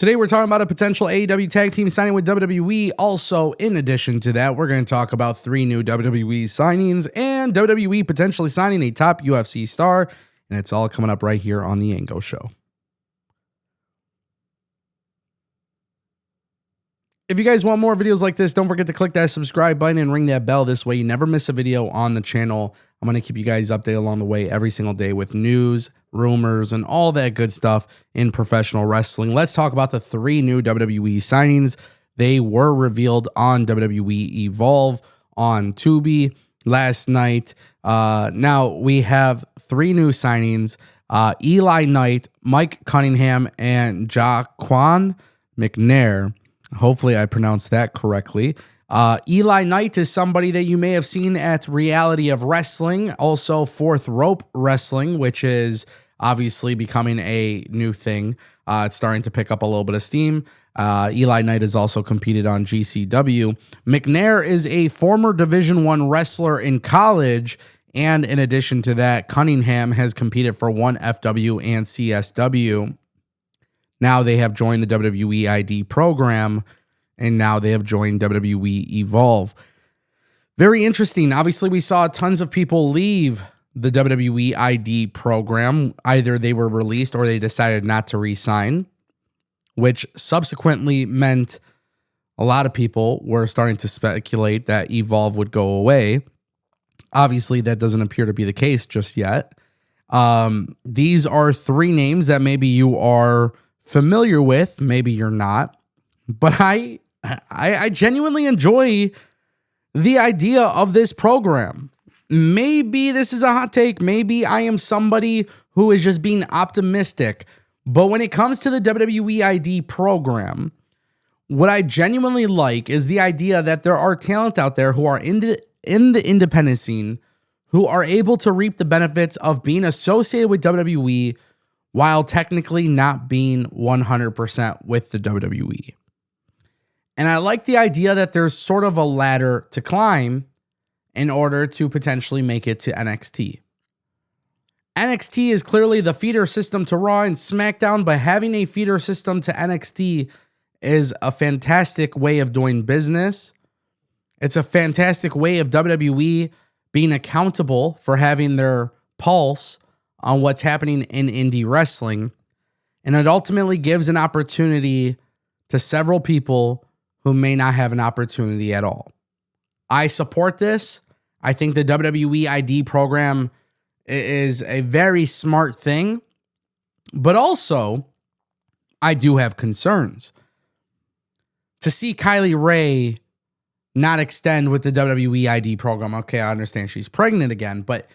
Today, we're talking about a potential AEW tag team signing with WWE. Also, in addition to that, we're going to talk about 3 new WWE signings and WWE potentially signing a top UFC star. And it's all coming up right here on the Ango Show. If you guys want more videos like this, don't forget to click that subscribe button and ring that bell. This way you never miss a video on the channel. I'm going to keep you guys updated along the way every single day with news, rumors, and all that good stuff in professional wrestling. Let's talk about the 3 new WWE signings. They were revealed on WWE Evolve on Tubi last night. Now we have 3 new signings. Eli Knight, Mike Cunningham, and Jaquan McNair. Hopefully I pronounced that correctly. Eli Knight is somebody that you may have seen at Reality of Wrestling, also Fourth Rope Wrestling, which is obviously becoming a new thing. It's starting to pick up a little bit of steam. Eli Knight has also competed on GCW. McNair is a former Division I wrestler in college, and in addition to that, Cunningham has competed for 1FW and CSW. Now they have joined the WWE ID program, and now they have joined WWE Evolve. Very interesting. Obviously, we saw tons of people leave the WWE ID program. Either they were released or they decided not to re-sign, which subsequently meant a lot of people were starting to speculate that Evolve would go away. Obviously, that doesn't appear to be the case just yet. These are 3 names that maybe you are familiar with, maybe you're not, but I genuinely enjoy the idea of this program. Maybe this is a hot take. Maybe I am somebody who is just being optimistic, but when it comes to the WWE ID program, what I genuinely like is the idea that there are talent out there who are in the independent scene who are able to reap the benefits of being associated with WWE while technically not being 100% with the WWE. And I like the idea that there's sort of a ladder to climb in order to potentially make it to NXT. NXT is clearly the feeder system to Raw and SmackDown, but having a feeder system to NXT is a fantastic way of doing business. It's a fantastic way of WWE being accountable for having their pulse on what's happening in indie wrestling. And it ultimately gives an opportunity to several people who may not have an opportunity at all. I support this. I think the WWE ID program is a very smart thing, but also I do have concerns. To see Kylie Ray not extend with the WWE ID program, okay, I understand she's pregnant again, but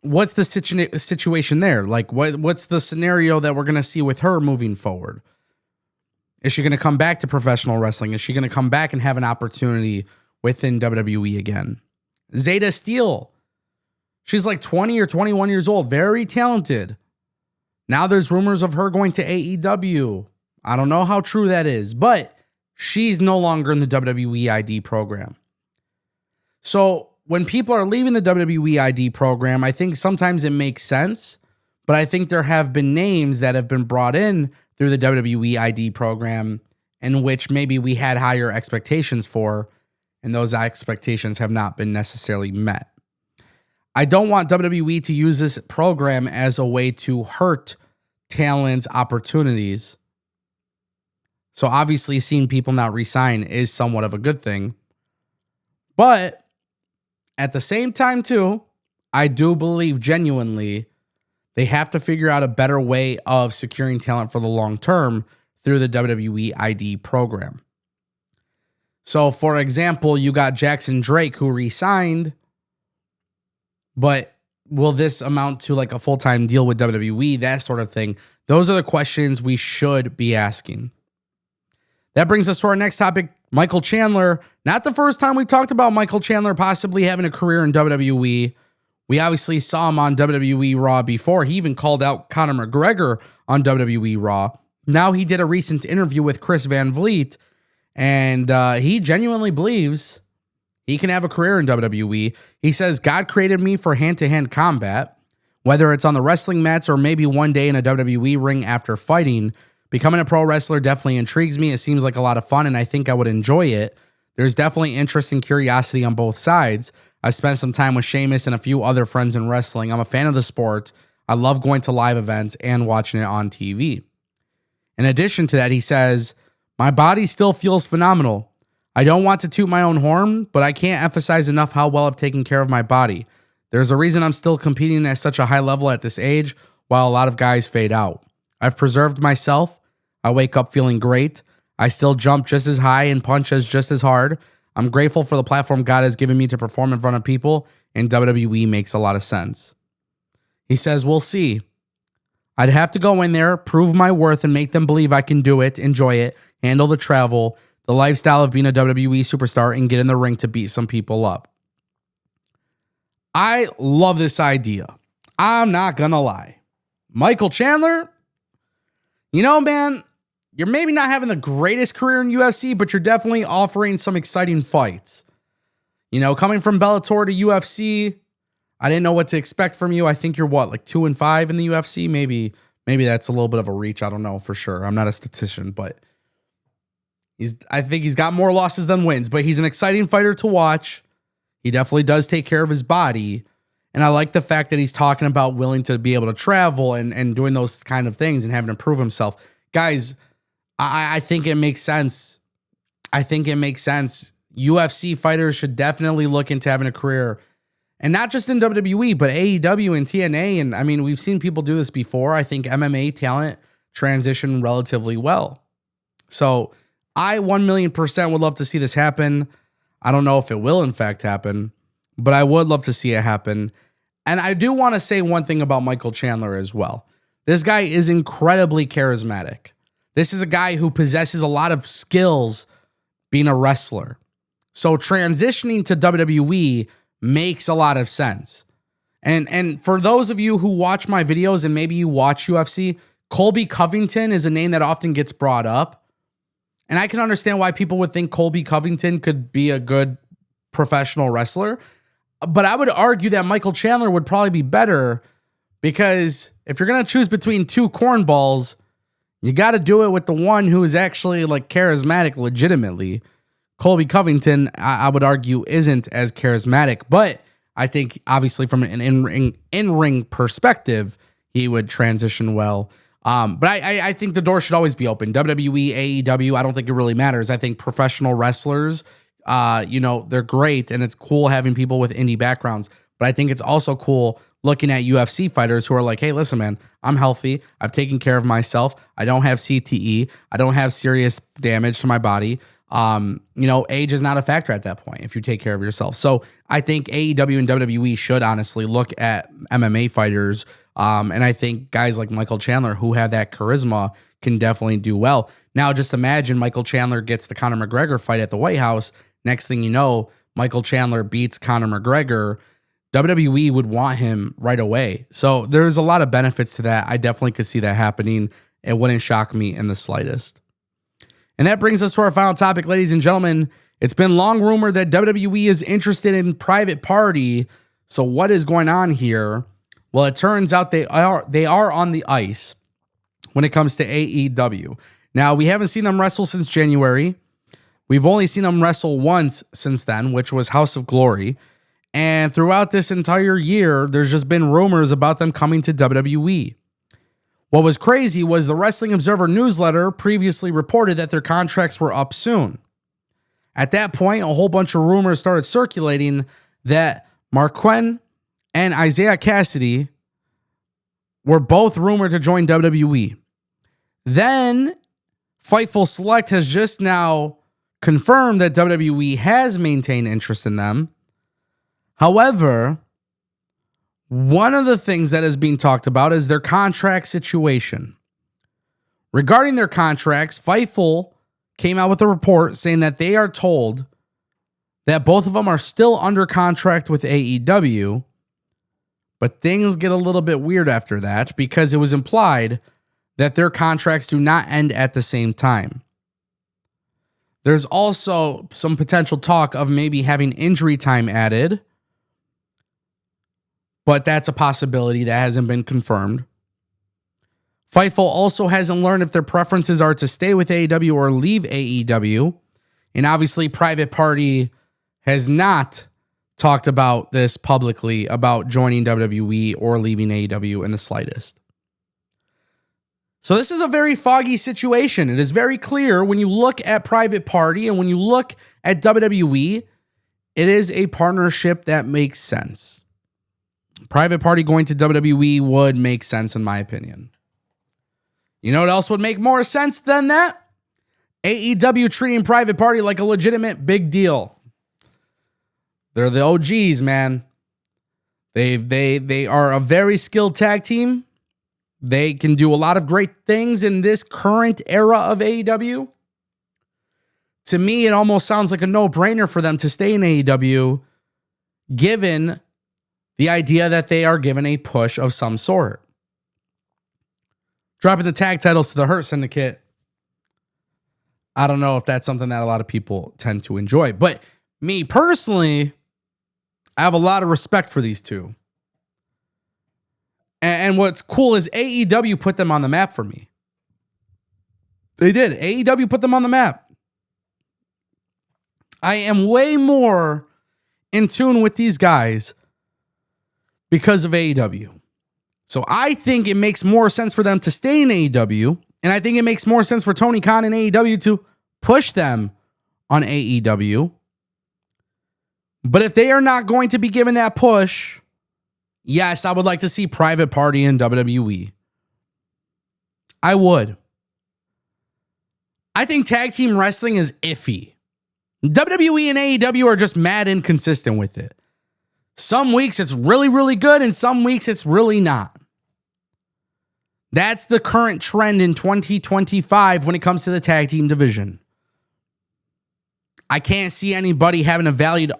what's the situation there? Like, what's the scenario that we're going to see with her moving forward? Is she going to come back to professional wrestling? Is she going to come back and have an opportunity within WWE again? Zeta Steele, she's like 20 or 21 years old, very talented. Now there's rumors of her going to AEW. I don't know how true that is, but she's no longer in the WWE ID program. So when people are leaving the WWE ID program, I think sometimes it makes sense, but I think there have been names that have been brought in through the WWE ID program in which maybe we had higher expectations for, and those expectations have not been necessarily met. I don't want WWE to use this program as a way to hurt talent's opportunities. So obviously seeing people not resign is somewhat of a good thing. But at the same time, too, I do believe genuinely they have to figure out a better way of securing talent for the long term through the WWE ID program. So, for example, you got Jackson Drake who re-signed, but will this amount to like a full-time deal with WWE? That sort of thing. Those are the questions we should be asking. That brings us to our next topic, Michael Chandler. Not the first time we talked about Michael Chandler possibly having a career in WWE. We obviously saw him on WWE Raw before. He even called out Conor McGregor on WWE Raw. Now he did a recent interview with Chris Van Vliet, and he genuinely believes he can have a career in WWE. He says, God created me for hand-to-hand combat, whether it's on the wrestling mats or maybe one day in a WWE ring after fighting. Becoming a pro wrestler definitely intrigues me. It seems like a lot of fun, and I think I would enjoy it. There's definitely interest and curiosity on both sides. I've spent some time with Sheamus and a few other friends in wrestling. I'm a fan of the sport. I love going to live events and watching it on TV. In addition to that, he says, my body still feels phenomenal. I don't want to toot my own horn, but I can't emphasize enough how well I've taken care of my body. There's a reason I'm still competing at such a high level at this age, while a lot of guys fade out. I've preserved myself. I wake up feeling great. I still jump just as high and punch just as hard. I'm grateful for the platform God has given me to perform in front of people, and WWE makes a lot of sense. He says, we'll see. I'd have to go in there, prove my worth, and make them believe I can do it, enjoy it, handle the travel, the lifestyle of being a WWE superstar, and get in the ring to beat some people up. I love this idea. I'm not going to lie. Michael Chandler, you know, man, you're maybe not having the greatest career in UFC, but you're definitely offering some exciting fights. You know, coming from Bellator to UFC, I didn't know what to expect from you. I think you're like 2-5 in the UFC. Maybe that's a little bit of a reach. I don't know for sure. I'm not a statistician, but I think he's got more losses than wins, but he's an exciting fighter to watch. He definitely does take care of his body. And I like the fact that he's talking about willing to be able to travel and doing those kind of things and having to prove himself. Guys, I think it makes sense. I think it makes sense. UFC fighters should definitely look into having a career. And not just in WWE, but AEW and TNA. And I mean, we've seen people do this before. I think MMA talent transition relatively well. So I 1,000,000% would love to see this happen. I don't know if it will in fact happen, but I would love to see it happen. And I do want to say one thing about Michael Chandler as well. This guy is incredibly charismatic. This is a guy who possesses a lot of skills being a wrestler. So transitioning to WWE makes a lot of sense. And for those of you who watch my videos and maybe you watch UFC, Colby Covington is a name that often gets brought up. And I can understand why people would think Colby Covington could be a good professional wrestler. But I would argue that Michael Chandler would probably be better, because if you're going to choose between two cornballs, you got to do it with the one who is actually like charismatic legitimately. Colby Covington, I would argue, isn't as charismatic, but I think obviously from an in-ring perspective, he would transition well. But I think the door should always be open. WWE, AEW, I don't think it really matters. I think professional wrestlers, they're great, and it's cool having people with indie backgrounds. But I think it's also cool looking at UFC fighters who are like, hey, listen, man, I'm healthy. I've taken care of myself. I don't have CTE. I don't have serious damage to my body. Age is not a factor at that point if you take care of yourself. So I think AEW and WWE should honestly look at MMA fighters. And I think guys like Michael Chandler who have that charisma can definitely do well. Now, just imagine Michael Chandler gets the Conor McGregor fight at the White House. Next thing you know, Michael Chandler beats Conor McGregor. WWE would want him right away. So there's a lot of benefits to that. I definitely could see that happening. It wouldn't shock me in the slightest. And that brings us to our final topic, ladies and gentlemen. It's been long rumored that WWE is interested in Private Party. So what is going on here? Well, it turns out they are on the ice when it comes to AEW. Now, we haven't seen them wrestle since January. We've only seen them wrestle once since then, which was House of Glory. And throughout this entire year, there's just been rumors about them coming to WWE. What was crazy was the Wrestling Observer newsletter previously reported that their contracts were up soon. At that point, a whole bunch of rumors started circulating that Mark Quinn and Isaiah Cassidy were both rumored to join WWE. Then, Fightful Select has just now confirmed that WWE has maintained interest in them. However, one of the things that is being talked about is their contract situation. Regarding their contracts, Fightful came out with a report saying that they are told that both of them are still under contract with AEW, but things get a little bit weird after that because it was implied that their contracts do not end at the same time. There's also some potential talk of maybe having injury time added, but that's a possibility that hasn't been confirmed. Fightful also hasn't learned if their preferences are to stay with AEW or leave AEW. And obviously, Private Party has not talked about this publicly, about joining WWE or leaving AEW in the slightest. So this is a very foggy situation. It is very clear when you look at Private Party and when you look at WWE, it is a partnership that makes sense. Private Party going to WWE would make sense in my opinion. You know what else would make more sense than that? AEW treating Private Party like a legitimate big deal. They're the OGs, man. They are a very skilled tag team. They can do a lot of great things in this current era of AEW. To me, it almost sounds like a no-brainer for them to stay in AEW, given the idea that they are given a push of some sort. Dropping the tag titles to the Hurt Syndicate, I don't know if that's something that a lot of people tend to enjoy. But me personally, I have a lot of respect for these two. And what's cool is AEW put them on the map for me. They did. AEW put them on the map. I am way more in tune with these guys because of AEW. So I think it makes more sense for them to stay in AEW. And I think it makes more sense for Tony Khan and AEW to push them on AEW. But if they are not going to be given that push, yes, I would like to see Private Party in WWE. I would. I think tag team wrestling is iffy. WWE and AEW are just mad inconsistent with it. Some weeks it's really, really good, and some weeks it's really not. That's the current trend in 2025 when it comes to the tag team division. I can't see anybody having a valued.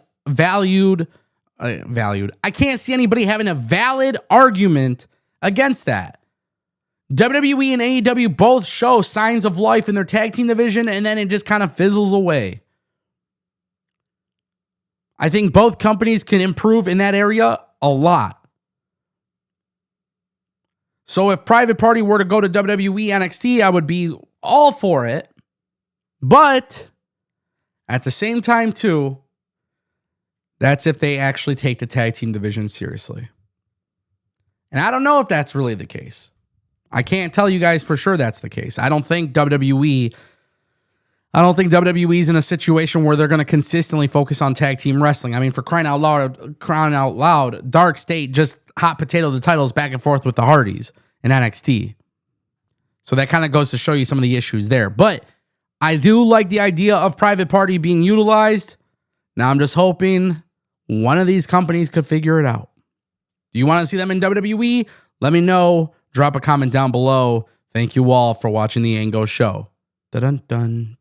I can't see anybody having a valid argument against that. WWE and AEW both show signs of life in their tag team division, and then it just kind of fizzles away. I think both companies can improve in that area a lot. So if Private Party were to go to WWE NXT, I would be all for it. But at the same time, too, that's if they actually take the tag team division seriously. And I don't know if that's really the case. I can't tell you guys for sure that's the case. I don't think WWE's in a situation where they're going to consistently focus on tag team wrestling. I mean, for crying out loud, Dark State just hot potato the titles back and forth with the Hardys in NXT. So that kind of goes to show you some of the issues there. But I do like the idea of Private Party being utilized. Now I'm just hoping one of these companies could figure it out. Do you want to see them in WWE? Let me know. Drop a comment down below. Thank you all for watching the Ango Show. Dun dun.